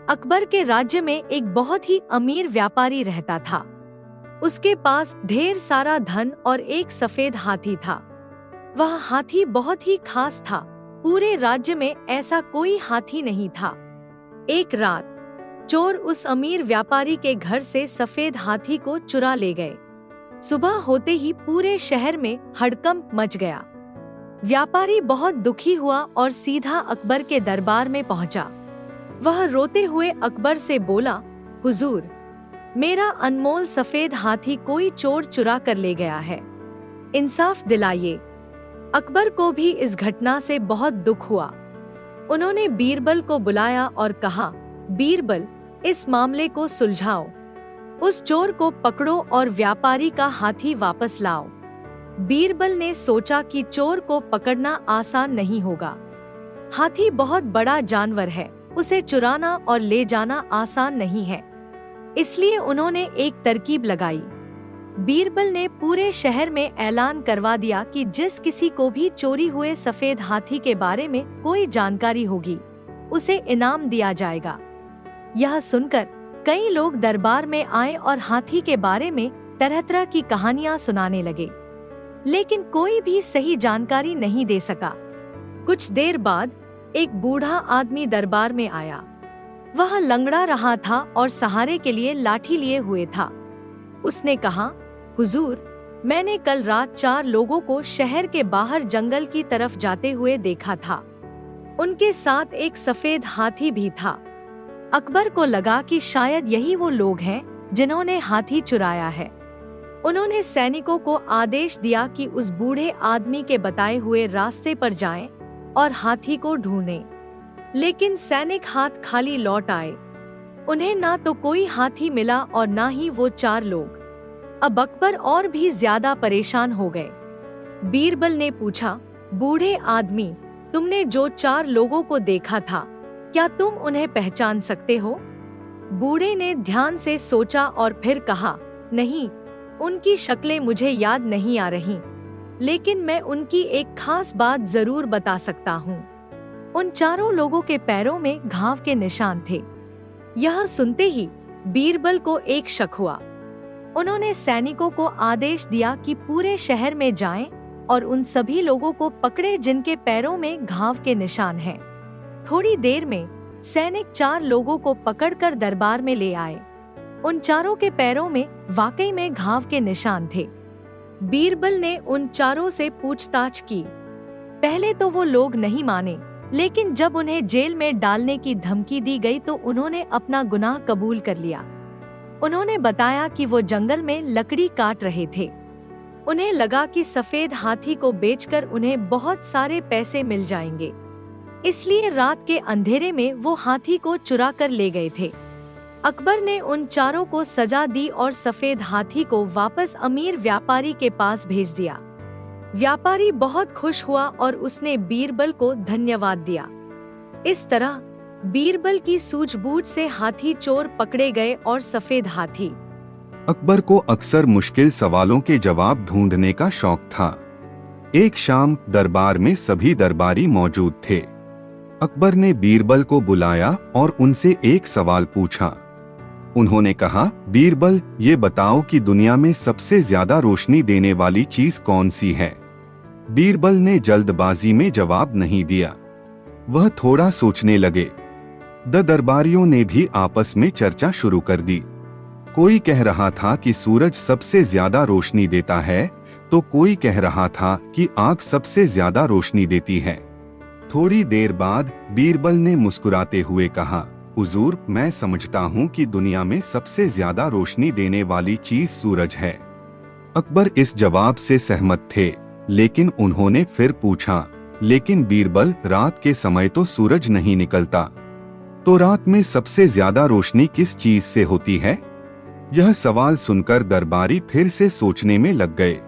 अकबर के राज्य में एक बहुत ही अमीर व्यापारी रहता था। उसके पास ढेर सारा धन और एक सफेद हाथी था। वह हाथी बहुत ही खास था। पूरे राज्य में ऐसा कोई हाथी नहीं था। एक रात चोर उस अमीर व्यापारी के घर से सफेद हाथी को चुरा ले गए। सुबह होते ही पूरे शहर में हड़कंप मच गया। व्यापारी बहुत दुखी हुआ और सीधा अकबर के दरबार में पहुंचा। वह रोते हुए अकबर से बोला, हुजूर, मेरा अनमोल सफेद हाथी कोई चोर चुरा कर ले गया है, इंसाफ दिलाइए। अकबर को भी इस घटना से बहुत दुख हुआ। उन्होंने बीरबल को बुलाया और कहा, बीरबल, इस मामले को सुलझाओ। उस चोर को पकड़ो और व्यापारी का हाथी वापस लाओ। बीरबल ने सोचा कि चोर को पकड़ना आसान नहीं होगा। हाथी बहुत बड़ा जानवर है, उसे चुराना और ले जाना आसान नहीं है। इसलिए उन्होंने एक तरकीब लगाई। बीरबल ने पूरे शहर में ऐलान करवा दिया कि जिस किसी को भी चोरी हुए सफेद हाथी के बारे में कोई जानकारी होगी, उसे इनाम दिया जाएगा। यह सुनकर कई लोग दरबार में आए और हाथी के बारे में तरह तरह की कहानियां सुनाने लगे, लेकिन कोई भी सही जानकारी नहीं दे सका। कुछ देर बाद एक बूढ़ा आदमी दरबार में आया। वह लंगड़ा रहा था और सहारे के लिए लाठी लिए हुए था। उसने कहा, हुजूर, मैंने कल रात 4 लोगों को शहर के बाहर जंगल की तरफ जाते हुए देखा था। उनके साथ एक सफेद हाथी भी था। अकबर को लगा कि शायद यही वो लोग हैं जिन्होंने हाथी चुराया है। उन्होंने सैनिकों को आदेश दिया कि उस बूढ़े आदमी के बताए हुए रास्ते पर जाएं और हाथी को ढूंढें। लेकिन सैनिक हाथ खाली लौट आए। उन्हें ना तो कोई हाथी मिला और ना ही वो 4 लोग। अब अकबर और भी ज्यादा परेशान हो गए। बीरबल ने पूछा, बूढ़े आदमी, तुमने जो 4 लोगों को देखा था, क्या तुम उन्हें पहचान सकते हो? बूढ़े ने ध्यान से सोचा और फिर कहा, नहीं, उनकी शक्लें मुझे याद नहीं आ रही, लेकिन मैं उनकी एक खास बात जरूर बता सकता हूँ। उन 4 लोगों के पैरों में घाव के निशान थे। यह सुनते ही बीरबल को एक शक हुआ। उन्होंने सैनिकों को आदेश दिया कि पूरे शहर में जाएं और उन सभी लोगों को पकड़े जिनके पैरों में घाव के निशान हैं। थोड़ी देर में सैनिक 4 लोगों को पकड़कर दरबार में ले आए। उन 4 के पैरों में वाकई में घाव के निशान थे। बीरबल ने उन 4 से पूछताछ की। पहले तो वो लोग नहीं माने, लेकिन जब उन्हें जेल में डालने की धमकी दी गई तो उन्होंने अपना गुनाह कबूल कर लिया। उन्होंने बताया कि वो जंगल में लकड़ी काट रहे थे। उन्हें लगा कि सफेद हाथी को बेचकर उन्हें बहुत सारे पैसे मिल जाएंगे, इसलिए रात के अंधेरे में वो हाथी को चुरा कर ले गए थे। अकबर ने उन 4 को सजा दी और सफेद हाथी को वापस अमीर व्यापारी के पास भेज दिया। व्यापारी बहुत खुश हुआ और उसने बीरबल को धन्यवाद दिया। इस तरह बीरबल की सूझबूझ से हाथी चोर पकड़े गए और सफेद हाथी। अकबर को अक्सर मुश्किल सवालों के जवाब ढूंढने का शौक था। एक शाम दरबार में सभी दरबारी मौजूद थे। अकबर ने बीरबल को बुलाया और उनसे एक सवाल पूछा। उन्होंने कहा, बीरबल, ये बताओ कि दुनिया में सबसे ज्यादा रोशनी देने वाली चीज कौन सी है? बीरबल ने जल्दबाजी में जवाब नहीं दिया। वह थोड़ा सोचने लगे। दरबारियों ने भी आपस में चर्चा शुरू कर दी। कोई कह रहा था कि सूरज सबसे ज्यादा रोशनी देता है, तो कोई कह रहा था कि आग सबसे ज्यादा रोशनी देती है। थोड़ी देर बाद बीरबल ने मुस्कुराते हुए कहा, हुजूर, मैं समझता हूँ कि दुनिया में सबसे ज्यादा रोशनी देने वाली चीज सूरज है। अकबर इस जवाब से सहमत थे, लेकिन उन्होंने फिर पूछा, लेकिन बीरबल, रात के समय तो सूरज नहीं निकलता, तो रात में सबसे ज्यादा रोशनी किस चीज से होती है? यह सवाल सुनकर दरबारी फिर से सोचने में लग गए।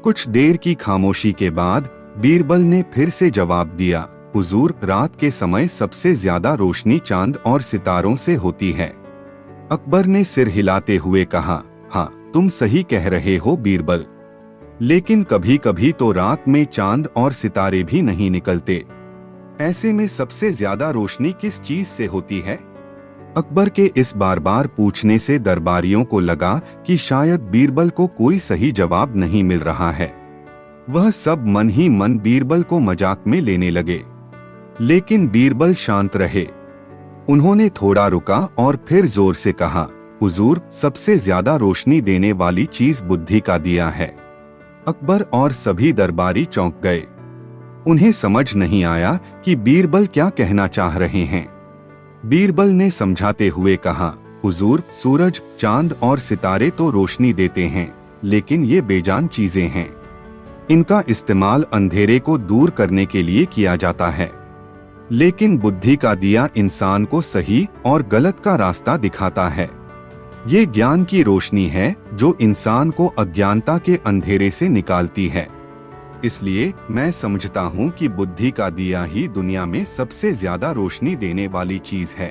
कुछ देर की खामोशी के बाद बीरबल ने फिर से जवाब दिया, हुजूर, रात के समय सबसे ज्यादा रोशनी चांद और सितारों से होती है। अकबर ने सिर हिलाते हुए कहा, हाँ, तुम सही कह रहे हो बीरबल, लेकिन कभी कभी तो रात में चांद और सितारे भी नहीं निकलते। ऐसे में सबसे ज्यादा रोशनी किस चीज से होती है? अकबर के इस बार बार पूछने से दरबारियों को लगा कि शायद बीरबल को कोई सही जवाब नहीं मिल रहा है। वह सब मन ही मन बीरबल को मजाक में लेने लगे, लेकिन बीरबल शांत रहे। उन्होंने थोड़ा रुका और फिर जोर से कहा, हुजूर, सबसे ज्यादा रोशनी देने वाली चीज बुद्धि का दिया है। अकबर और सभी दरबारी चौंक गए। उन्हें समझ नहीं आया कि बीरबल क्या कहना चाह रहे हैं। बीरबल ने समझाते हुए कहा, हुजूर, सूरज, चांद और सितारे तो रोशनी देते हैं, लेकिन ये बेजान चीजें हैं। इनका इस्तेमाल अंधेरे को दूर करने के लिए किया जाता है, लेकिन बुद्धि का दिया इंसान को सही और गलत का रास्ता दिखाता है। ये ज्ञान की रोशनी है जो इंसान को अज्ञानता के अंधेरे से निकालती है। इसलिए मैं समझता हूँ कि बुद्धि का दिया ही दुनिया में सबसे ज्यादा रोशनी देने वाली चीज है।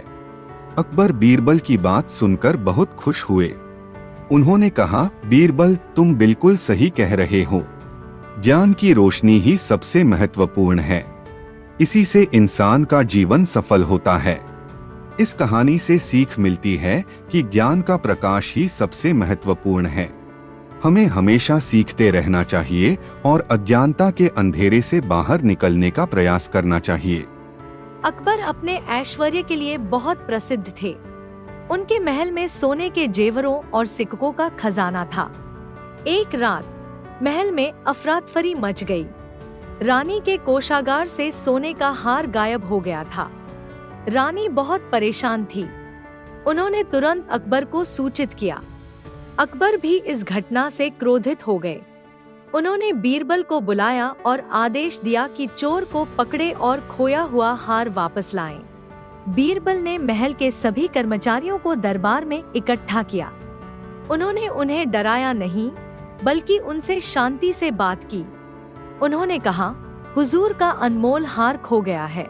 अकबर बीरबल की बात सुनकर बहुत खुश हुए। उन्होंने कहा, बीरबल, तुम बिल्कुल सही कह रहे हो। ज्ञान की रोशनी ही सबसे महत्वपूर्ण है। इसी से इंसान का जीवन सफल होता है। इस कहानी से सीख मिलती है कि ज्ञान का प्रकाश ही सबसे महत्वपूर्ण है। हमें हमेशा सीखते रहना चाहिए और अज्ञानता के अंधेरे से बाहर निकलने का प्रयास करना चाहिए। अकबर अपने ऐश्वर्य के लिए बहुत प्रसिद्ध थे। उनके महल में सोने के जेवरों और सिक्कों का खजाना था। एक रात महल में अफरातफरी मच गई। रानी के कोषागार से सोने का हार गायब हो गया था। रानी बहुत परेशान थी। उन्होंने तुरंत अकबर को सूचित किया। अकबर भी इस घटना से क्रोधित हो गए। उन्होंने बीरबल को बुलाया और आदेश दिया कि चोर को पकड़े और खोया हुआ हार वापस लाएं। बीरबल ने महल के सभी कर्मचारियों को दरबार में इकट्ठा किया। उन्होंने उन्हें डराया नहीं, बल्कि उनसे शांति से बात की। उन्होंने कहा, हुजूर का अनमोल हार खो गया है।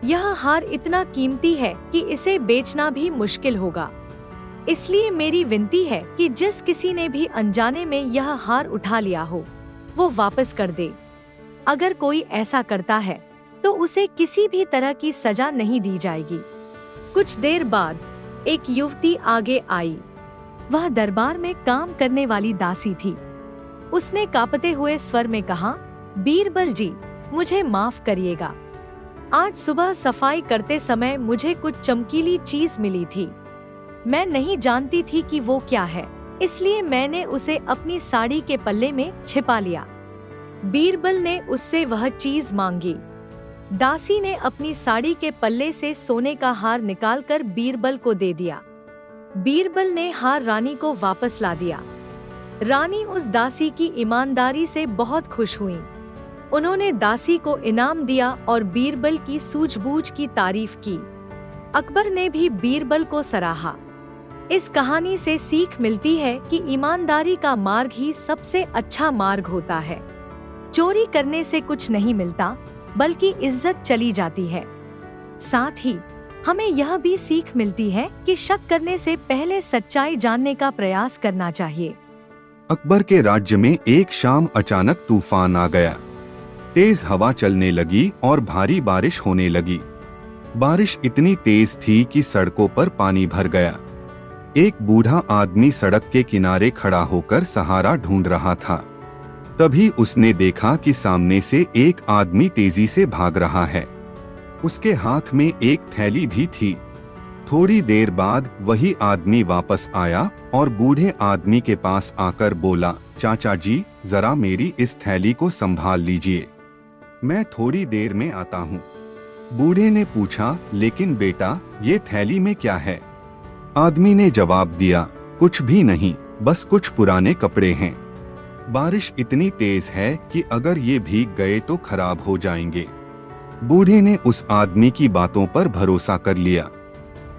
यह हार इतना कीमती है कि इसे बेचना भी मुश्किल होगा। इसलिए मेरी विनती है कि जिस किसी ने भी अनजाने में यह हार उठा लिया हो, वो वापस कर दे। अगर कोई ऐसा करता है तो उसे किसी भी तरह की सजा नहीं दी जाएगी। कुछ देर बाद एक युवती आगे आई। वह दरबार में काम करने वाली दासी थी। उसने कांपते हुए स्वर में कहा, बीरबल जी, मुझे माफ करिएगा। आज सुबह सफाई करते समय मुझे कुछ चमकीली चीज मिली थी। मैं नहीं जानती थी कि वो क्या है, इसलिए मैंने उसे अपनी साड़ी के पल्ले में छिपा लिया। बीरबल ने उससे वह चीज मांगी। दासी ने अपनी साड़ी के पल्ले से सोने का हार निकालकर बीरबल को दे दिया। बीरबल ने हार रानी को वापस ला दिया। रानी उस दासी की ईमानदारी से बहुत खुश हुई। उन्होंने दासी को इनाम दिया और बीरबल की सूझबूझ की तारीफ की। अकबर ने भी बीरबल को सराहा। इस कहानी से सीख मिलती है कि ईमानदारी का मार्ग ही सबसे अच्छा मार्ग होता है। चोरी करने से कुछ नहीं मिलता, बल्कि इज्जत चली जाती है। साथ ही हमें यह भी सीख मिलती है कि शक करने से पहले सच्चाई जानने का प्रयास करना चाहिए। अकबर के राज्य में एक शाम अचानक तूफान आ गया। तेज हवा चलने लगी और भारी बारिश होने लगी। बारिश इतनी तेज थी कि सड़कों पर पानी भर गया। एक बूढ़ा आदमी सड़क के किनारे खड़ा होकर सहारा ढूंढ रहा था। तभी उसने देखा कि सामने से एक आदमी तेजी से भाग रहा है। उसके हाथ में एक थैली भी थी। थोड़ी देर बाद वही आदमी वापस आया और बूढ़े आदमी के पास आकर बोला, चाचा जी, जरा मेरी इस थैली को संभाल लीजिए, मैं थोड़ी देर में आता हूँ। बूढ़े ने पूछा, लेकिन बेटा, ये थैली में क्या है? आदमी ने जवाब दिया, कुछ भी नहीं, बस कुछ पुराने कपड़े हैं। बारिश इतनी तेज है कि अगर ये भीग गए तो खराब हो जाएंगे। बूढ़े ने उस आदमी की बातों पर भरोसा कर लिया।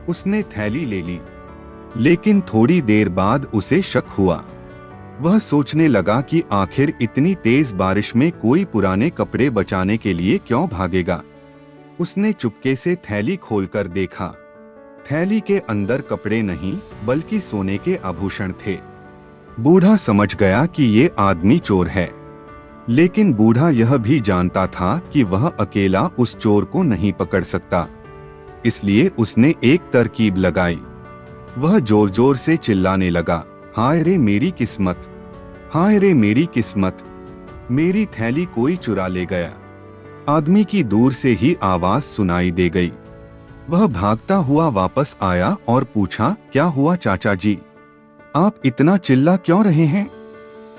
उसने थैली ले ली, लेकिन थोड़ी देर बाद उसे शक हुआ। वह सोचने लगा कि आखिर इतनी तेज बारिश में कोई पुराने कपड़े बचाने के लिए क्यों भागेगा। उसने चुपके से थैली खोलकर देखा। थैली के अंदर कपड़े नहीं, बल्कि सोने के आभूषण थे। बूढ़ा समझ गया कि ये आदमी चोर है, लेकिन बूढ़ा यह भी जानता था कि वह अकेला उस चोर को नहीं पकड़ सकता। इसलिए उसने एक तरकीब लगाई। वह जोर जोर से चिल्लाने लगा, हाय रे मेरी किस्मत, हाय रे मेरी किस्मत, मेरी थैली कोई चुरा ले गया। आदमी की दूर से ही आवाज सुनाई दे गई। वह भागता हुआ वापस आया और पूछा, क्या हुआ चाचा जी, आप इतना चिल्ला क्यों रहे हैं?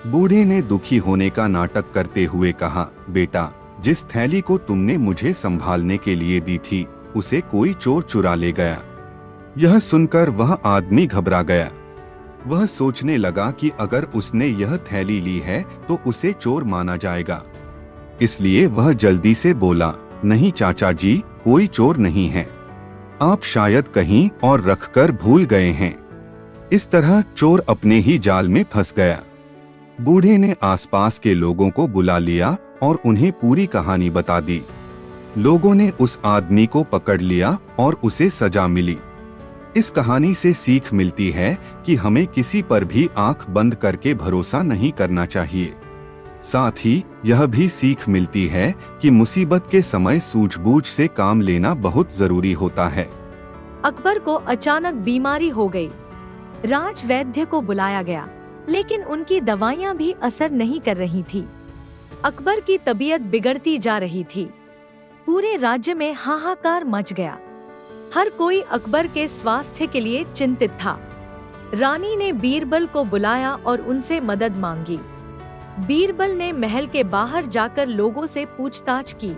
बूढ़े ने दुखी होने का नाटक करते हुए कहा, बेटा, जिस थैली को तुमने मुझे संभालने के लिए दी थी उसे कोई चोर चुरा ले गया। यह सुनकर वह आदमी घबरा गया। वह सोचने लगा कि अगर उसने यह थैली ली है तो उसे चोर माना जाएगा। इसलिए वह जल्दी से बोला, नहीं चाचा जी, कोई चोर नहीं है, आप शायद कहीं और रखकर भूल गए हैं। इस तरह चोर अपने ही जाल में फंस गया। बूढ़े ने आसपास के लोगों को बुला लिया और उन्हें पूरी कहानी बता दी। लोगों ने उस आदमी को पकड़ लिया और उसे सजा मिली। इस कहानी से सीख मिलती है कि हमें किसी पर भी आंख बंद करके भरोसा नहीं करना चाहिए। साथ ही यह भी सीख मिलती है कि मुसीबत के समय सूझबूझ से काम लेना बहुत जरूरी होता है। अकबर को अचानक बीमारी हो गई। राज वैद्य को बुलाया गया, लेकिन उनकी दवाइयां भी असर नहीं कर रही थी। अकबर की तबीयत बिगड़ती जा रही थी। पूरे राज्य में हाहाकार मच गया। हर कोई अकबर के स्वास्थ्य के लिए चिंतित था। रानी ने बीरबल को बुलाया और उनसे मदद मांगी। बीरबल ने महल के बाहर जाकर लोगों से पूछताछ की।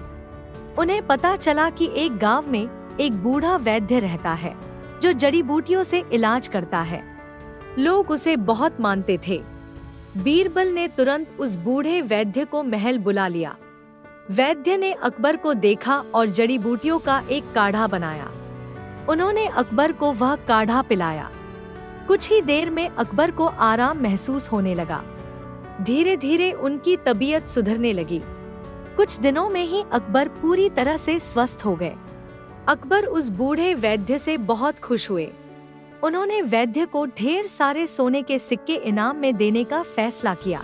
उन्हें पता चला कि एक गांव में एक बूढ़ा वैद्य रहता है जो जड़ी बूटियों से इलाज करता है। लोग उसे बहुत मानते थे। बीरबल ने तुरंत उस बूढ़े वैद्य को महल बुला लिया। वैद्य ने अकबर को देखा और जड़ी बूटियों का एक काढ़ा बनाया। उन्होंने अकबर को वह काढ़ा पिलाया। कुछ ही देर में अकबर को आराम महसूस होने लगा। धीरे धीरे उनकी तबीयत सुधरने लगी। कुछ दिनों में ही अकबर पूरी तरह से स्वस्थ हो गए। अकबर उस बूढ़े वैद्य से बहुत खुश हुए। उन्होंने वैद्य को ढेर सारे सोने के सिक्के इनाम में देने का फैसला किया,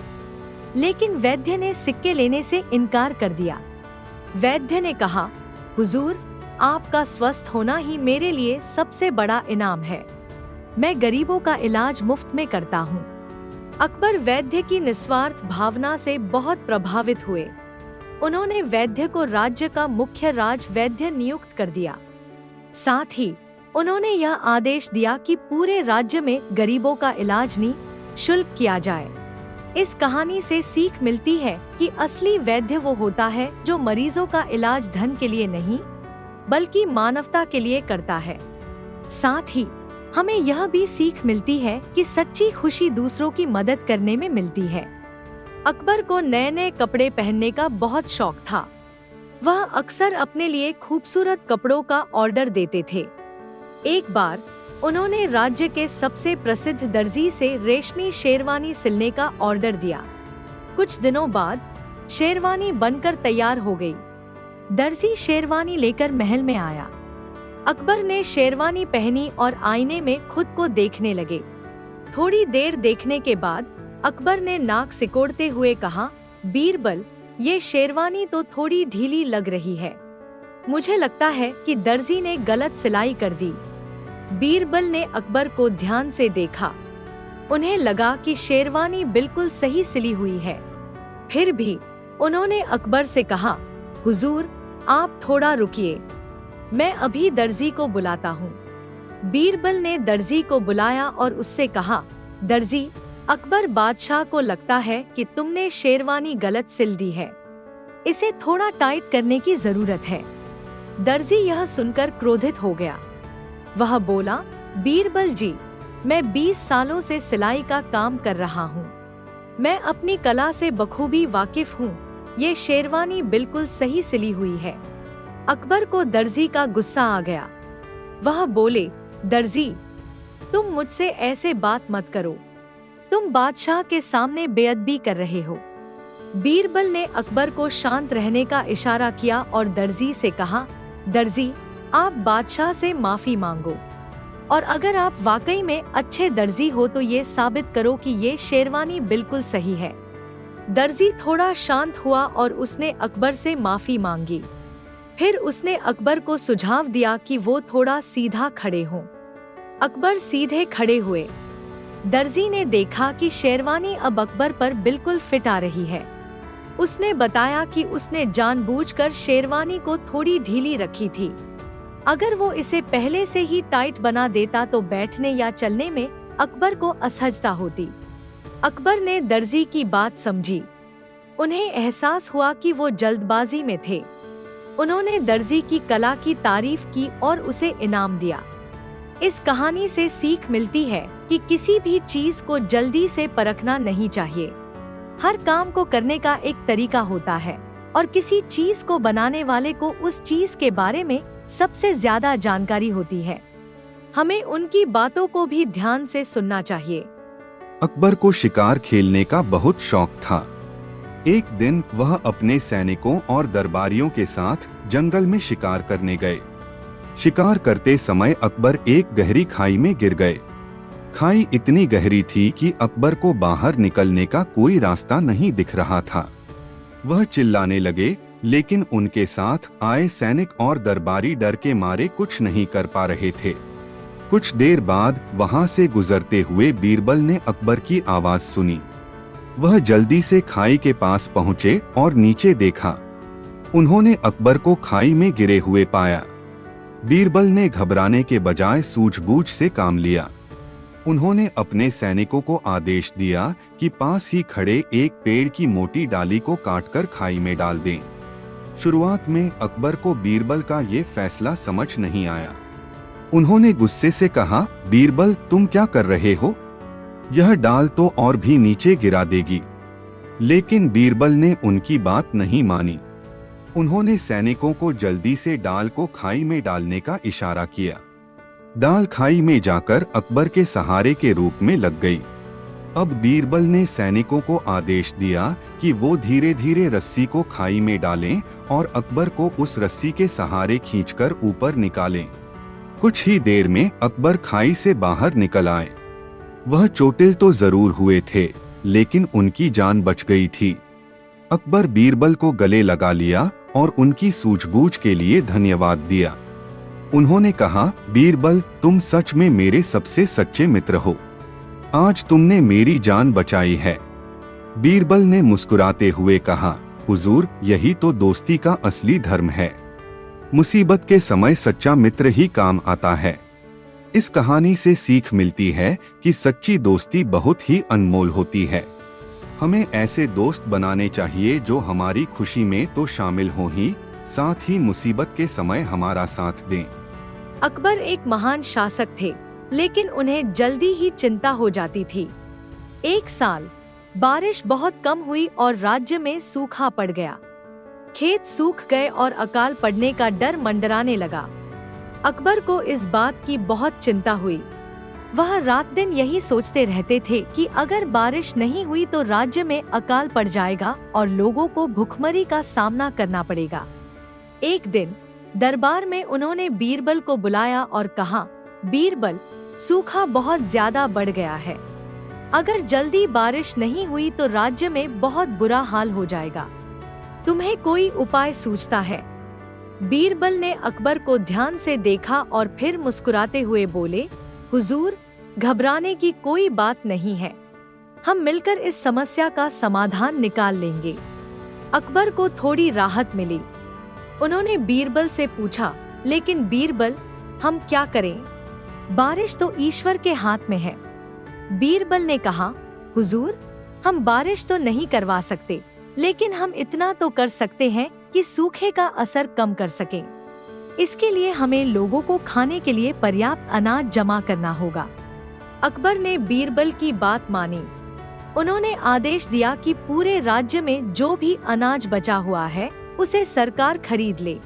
लेकिन वैद्य ने सिक्के लेने से इनकार कर दिया। वैद्य ने कहा, हुजूर, आपका स्वस्थ होना ही मेरे लिए सबसे बड़ा इनाम है। मैं गरीबों का इलाज मुफ्त में करता हूँ। अकबर वैद्य की निस्वार्थ भावना से बहुत प्रभावित हुए। उन्होंने वैद्य को राज्य का मुख्य राज वैद्य नियुक्त कर दिया। साथ ही उन्होंने यह आदेश दिया कि पूरे राज्य में गरीबों का इलाज निःशुल्क किया जाए। इस कहानी से सीख मिलती है कि असली वैद्य वो होता है जो मरीजों का इलाज धन के लिए नहीं बल्कि मानवता के लिए करता है। साथ ही हमें यह भी सीख मिलती है कि सच्ची खुशी दूसरों की मदद करने में मिलती है। अकबर को नए नए कपड़े पहनने का बहुत शौक था। वह अक्सर अपने लिए खूबसूरत कपड़ों का ऑर्डर देते थे। एक बार उन्होंने राज्य के सबसे प्रसिद्ध दर्जी से रेशमी शेरवानी सिलने का ऑर्डर दिया। कुछ दिनों बाद शेरवानी बनकर तैयार हो गई। दर्जी शेरवानी लेकर महल में आया। अकबर ने शेरवानी पहनी और आईने में खुद को देखने लगे। थोड़ी देर देखने के बाद अकबर ने नाक सिकोड़ते हुए कहा, बीरबल, ये शेरवानी तो थोड़ी ढीली लग रही है। मुझे लगता है कि दर्जी ने गलत सिलाई कर दी। बीरबल ने अकबर को ध्यान से देखा। उन्हें लगा कि शेरवानी बिल्कुल सही सिली हुई है। फिर भी उन्होंने अकबर से कहा, हुजूर, आप थोड़ा रुकिए, मैं अभी दर्जी को बुलाता हूँ। बीरबल ने दर्जी को बुलाया और उससे कहा, दर्जी, अकबर बादशाह को लगता है कि तुमने शेरवानी गलत सिल दी है। इसे थोड़ा टाइट करने की जरूरत है। दर्जी यह सुनकर क्रोधित हो गया। वह बोला, बीरबल जी, मैं 20 सालों से सिलाई का काम कर रहा हूँ। मैं अपनी कला से बखूबी वाकिफ हूँ। ये शेरवानी बिल्कुल सही सिली हुई है। अकबर को दर्जी का गुस्सा आ गया। वह बोले, दर्जी, तुम मुझसे ऐसे बात मत करो। तुम बादशाह के सामने बेअदबी कर रहे हो। बीरबल ने अकबर को शांत रहने का इशारा किया और दर्जी से कहा, दर्जी, आप बादशाह से माफी मांगो और अगर आप वाकई में अच्छे दर्जी हो तो ये साबित करो कि ये शेरवानी बिल्कुल सही है। दर्जी थोड़ा शांत हुआ और उसने अकबर से माफी मांगी। फिर उसने अकबर को सुझाव दिया कि वो थोड़ा सीधा खड़े हों। अकबर सीधे खड़े हुए। दर्जी ने देखा कि शेरवानी अब अकबर पर बिल्कुल फिट आ रही है। उसने बताया कि उसने जानबूझकर शेरवानी को थोड़ी ढीली रखी थी। अगर वो इसे पहले से ही टाइट बना देता तो बैठने या चलने में अकबर को असहजता होती। अकबर ने दर्जी की बात समझी। उन्हें एहसास हुआ कि वो जल्दबाजी में थे। उन्होंने दर्जी की कला की तारीफ की और उसे इनाम दिया। इस कहानी से सीख मिलती है कि किसी भी चीज को जल्दी से परखना नहीं चाहिए। हर काम को करने का एक तरीका होता है और किसी चीज को बनाने वाले को उस चीज के बारे में सबसे ज्यादा जानकारी होती है। हमें उनकी बातों को भी ध्यान से सुनना चाहिए। अकबर को शिकार खेलने का बहुत शौक था। एक दिन वह अपने सैनिकों और दरबारियों के साथ जंगल में शिकार करने गए। शिकार करते समय अकबर एक गहरी खाई में गिर गए। खाई इतनी गहरी थी कि अकबर को बाहर निकलने का कोई रास्ता नहीं दिख रहा था। वह चिल्लाने लगे, लेकिन उनके साथ आए सैनिक और दरबारी डर के मारे कुछ नहीं कर पा रहे थे। कुछ देर बाद वहां से गुजरते हुए बीरबल ने अकबर की आवाज सुनी। वह जल्दी से खाई के पास पहुंचे और नीचे देखा। उन्होंने अकबर को खाई में गिरे हुए पाया। बीरबल ने घबराने के बजाय सूझबूझ से काम लिया। उन्होंने अपने सैनिकों को आदेश दिया कि पास ही खड़े एक पेड़ की मोटी डाली को काटकर खाई में डाल दें। शुरुआत में अकबर को बीरबल का ये फैसला समझ नहीं आया। उन्होंने गुस्से से कहा, बीरबल तुम क्या कर रहे हो? यह डाल तो और भी नीचे गिरा देगी। लेकिन बीरबल ने उनकी बात नहीं मानी। उन्होंने सैनिकों को जल्दी से डाल को खाई में डालने का इशारा किया। डाल खाई में जाकर अकबर के सहारे के रूप में लग गई। अब बीरबल ने सैनिकों को आदेश दिया कि वो धीरे धीरे रस्सी को खाई में डालें और अकबर को उस रस्सी के सहारे खींचकर ऊपर निकालें। कुछ ही देर में अकबर खाई से बाहर निकल आए। वह चोटिल तो जरूर हुए थे, लेकिन उनकी जान बच गई थी। अकबर बीरबल को गले लगा लिया और उनकी सूझबूझ के लिए धन्यवाद दिया। उन्होंने कहा, बीरबल तुम सच में मेरे सबसे सच्चे मित्र हो। आज तुमने मेरी जान बचाई है। बीरबल ने मुस्कुराते हुए कहा, हुजूर यही तो दोस्ती का असली धर्म है। मुसीबत के समय सच्चा मित्र ही काम आता है। इस कहानी से सीख मिलती है कि सच्ची दोस्ती बहुत ही अनमोल होती है। हमें ऐसे दोस्त बनाने चाहिए जो हमारी खुशी में तो शामिल हों ही, साथ ही मुसीबत के समय हमारा साथ दें। अकबर एक महान शासक थे, लेकिन उन्हें जल्दी ही चिंता हो जाती थी। एक साल बारिश बहुत कम हुई और राज्य में सूखा पड़ गया। खेत सूख गए और अकाल पड़ने का डर मंडराने लगा। अकबर को इस बात की बहुत चिंता हुई। वह रात दिन यही सोचते रहते थे कि अगर बारिश नहीं हुई तो राज्य में अकाल पड़ जाएगा और लोगों को भुखमरी का सामना करना पड़ेगा। एक दिन दरबार में उन्होंने बीरबल को बुलाया और कहा, बीरबल सूखा बहुत ज्यादा बढ़ गया है। अगर जल्दी बारिश नहीं हुई तो राज्य में बहुत बुरा हाल हो जाएगा। तुम्हें कोई उपाय सूझता है? बीरबल ने अकबर को ध्यान से देखा और फिर मुस्कुराते हुए बोले, हुजूर घबराने की कोई बात नहीं है। हम मिलकर इस समस्या का समाधान निकाल लेंगे। अकबर को थोड़ी राहत मिली। उन्होंने बीरबल से पूछा, लेकिन बीरबल हम क्या करें? बारिश तो ईश्वर के हाथ में है। बीरबल ने कहा, हुजूर हम बारिश तो नहीं करवा सकते, लेकिन हम इतना तो कर सकते हैं कि सूखे का असर कम कर सकें। इसके लिए हमें लोगों को खाने के लिए पर्याप्त अनाज जमा करना होगा। अकबर ने बीरबल की बात मानी। उन्होंने आदेश दिया कि पूरे राज्य में जो भी अनाज बचा हुआ है उसे सरकार खरीद ले।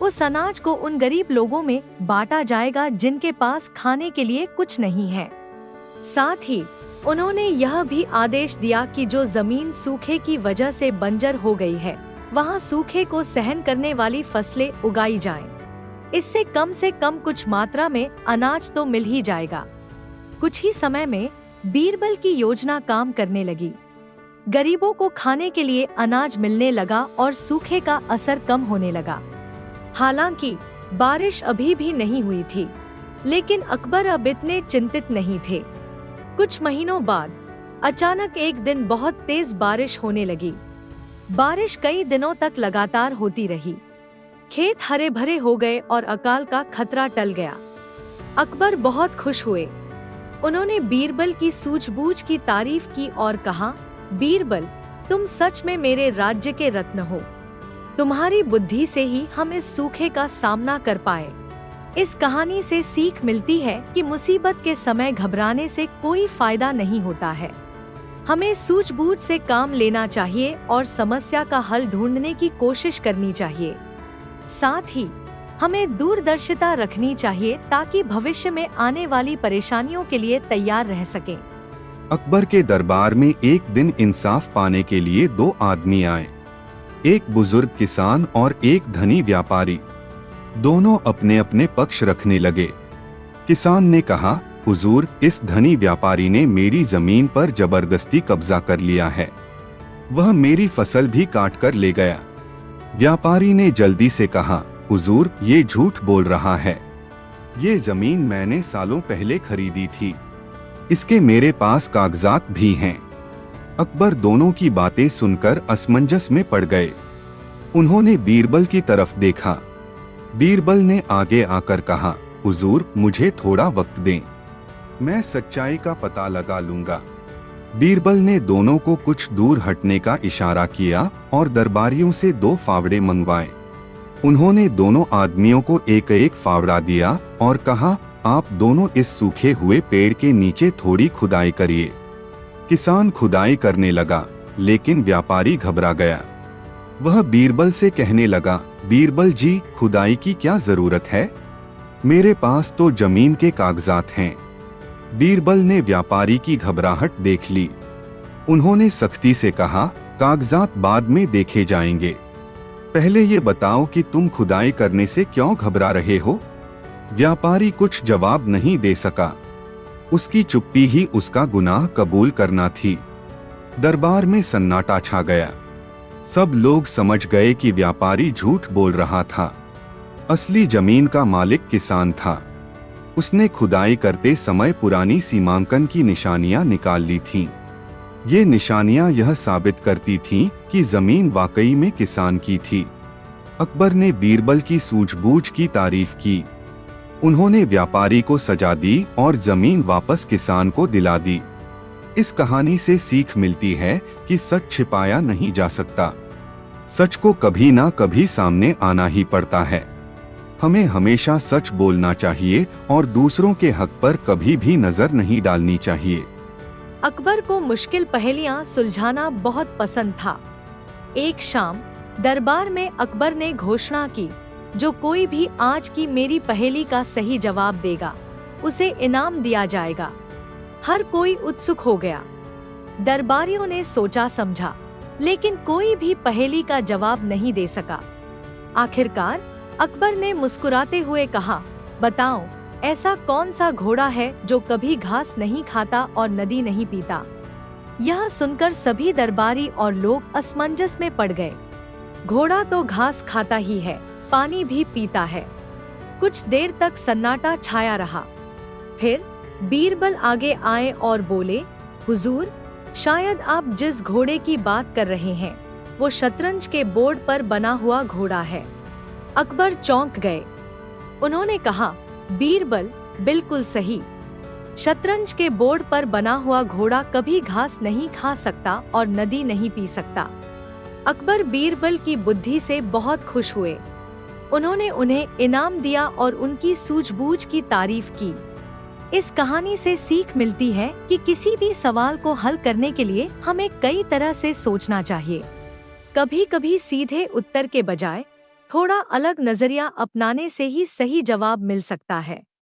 उस अनाज को उन गरीब लोगों में बांटा जाएगा जिनके पास खाने के लिए कुछ नहीं है। साथ ही उन्होंने यह भी आदेश दिया कि जो जमीन सूखे की वजह से बंजर हो गई है, वहां सूखे को सहन करने वाली फसलें उगाई जाएं। इससे कम से कम कुछ मात्रा में अनाज तो मिल ही जाएगा। कुछ ही समय में बीरबल की योजना काम करने लगी। गरीबों को खाने के लिए अनाज मिलने लगा और सूखे का असर कम होने लगा। हालांकि बारिश अभी भी नहीं हुई थी, लेकिन अकबर अब इतने चिंतित नहीं थे। कुछ महीनों बाद अचानक एक दिन बहुत तेज बारिश होने लगी। बारिश कई दिनों तक लगातार होती रही। खेत हरे भरे हो गए और अकाल का खतरा टल गया। अकबर बहुत खुश हुए। उन्होंने बीरबल की सूझबूझ की तारीफ की और कहा, बीरबल, तुम सच में मेरे राज्य के रत्न हो। तुम्हारी बुद्धि से ही हम इस सूखे का सामना कर पाए। इस कहानी से सीख मिलती है कि मुसीबत के समय घबराने से कोई फायदा नहीं होता है। हमें सूझबूझ से काम लेना चाहिए और समस्या का हल ढूंढने की कोशिश करनी चाहिए। साथ ही हमें दूरदर्शिता रखनी चाहिए ताकि भविष्य में आने वाली परेशानियों के लिए तैयार रह सकें। अकबर के दरबार में एक दिन इंसाफ पाने के लिए दो आदमी आए, एक बुजुर्ग किसान और एक धनी व्यापारी। दोनों अपने अपने पक्ष रखने लगे। किसान ने कहा, हुजूर, इस धनी व्यापारी ने मेरी जमीन पर जबरदस्ती कब्जा कर लिया है। वह मेरी फसल भी काट कर ले गया। व्यापारी ने जल्दी से कहा, हुजूर, ये झूठ बोल रहा है। ये जमीन मैंने सालों पहले खरीदी थी। इसके मेरे पास कागजात भी हैं। अकबर दोनों की बातें सुनकर असमंजस में पड़ गए। उन्होंने बीरबल की तरफ देखा। बीरबल ने आगे आकर कहा, हुजूर, मुझे थोड़ा वक्त दें, मैं सच्चाई का पता लगा लूंगा। बीरबल ने दोनों को कुछ दूर हटने का इशारा किया और दरबारियों से 2 फावड़े मंगवाए। उन्होंने दोनों आदमियों को एक एक फावड़ा दिया और कहा, आप दोनों इस सूखे हुए पेड़ के नीचे थोड़ी खुदाई करिए। किसान खुदाई करने लगा, लेकिन व्यापारी घबरा गया। वह बीरबल से कहने लगा, बीरबल जी, खुदाई की क्या जरूरत है? मेरे पास तो जमीन के कागजात हैं। बीरबल ने व्यापारी की घबराहट देख ली। उन्होंने सख्ती से कहा, कागजात बाद में देखे जाएंगे। पहले ये बताओ कि तुम खुदाई करने से क्यों घबरा रहे हो? व्यापारी कुछ जवाब नहीं दे सका। उसकी चुप्पी ही उसका गुनाह कबूल करना थी। दरबार में सन्नाटा छा गया। सब लोग समझ गए कि व्यापारी झूठ बोल रहा था। असली जमीन का मालिक किसान था। उसने खुदाई करते समय पुरानी सीमांकन की निशानियां निकाल ली थीं। ये निशानियां यह साबित करती थीं कि जमीन वाकई में किसान की थी। अकबर ने बीरबल की सूझबूझ की तारीफ की। उन्होंने व्यापारी को सजा दी और जमीन वापस किसान को दिला दी। इस कहानी से सीख मिलती है कि सच छिपाया नहीं जा सकता। सच को कभी ना कभी सामने आना ही पड़ता है। हमें हमेशा सच बोलना चाहिए और दूसरों के हक पर कभी भी नजर नहीं डालनी चाहिए। अकबर को मुश्किल पहेलियां सुलझाना बहुत पसंद था। एक शाम दरबार में अकबर ने घोषणा की, जो कोई भी आज की मेरी पहेली का सही जवाब देगा, उसे इनाम दिया जाएगा। हर कोई उत्सुक हो गया। दरबारियों ने सोचा समझा, लेकिन कोई भी पहेली का जवाब नहीं दे सका। आखिरकार अकबर ने मुस्कुराते हुए कहा, बताओ, ऐसा कौन सा घोड़ा है जो कभी घास नहीं खाता और नदी नहीं पीता? यह सुनकर सभी दरबारी और लोग असमंजस में पड़ गए। घोड़ा तो घास खाता ही है, पानी भी पीता है। कुछ देर तक सन्नाटा छाया रहा। फिर बीरबल आगे आए और बोले, हुजूर, शायद आप जिस घोड़े की बात कर रहे हैं वो शतरंज के बोर्ड पर बना हुआ घोड़ा है। अकबर चौंक गए। उन्होंने कहा, बीरबल, बिल्कुल सही। शतरंज के बोर्ड पर बना हुआ घोड़ा कभी घास नहीं खा सकता और नदी नहीं पी सकता। अकबर बीरबल की बुद्धि से बहुत खुश हुए। उन्होंने उन्हें इनाम दिया और उनकी सूझबूझ की तारीफ की। इस कहानी से सीख मिलती है कि किसी भी सवाल को हल करने के लिए हमें कई तरह से सोचना चाहिए। कभी-कभी सीधे उत्तर के बजाय थोड़ा अलग नजरिया अपनाने से ही सही जवाब मिल सकता है।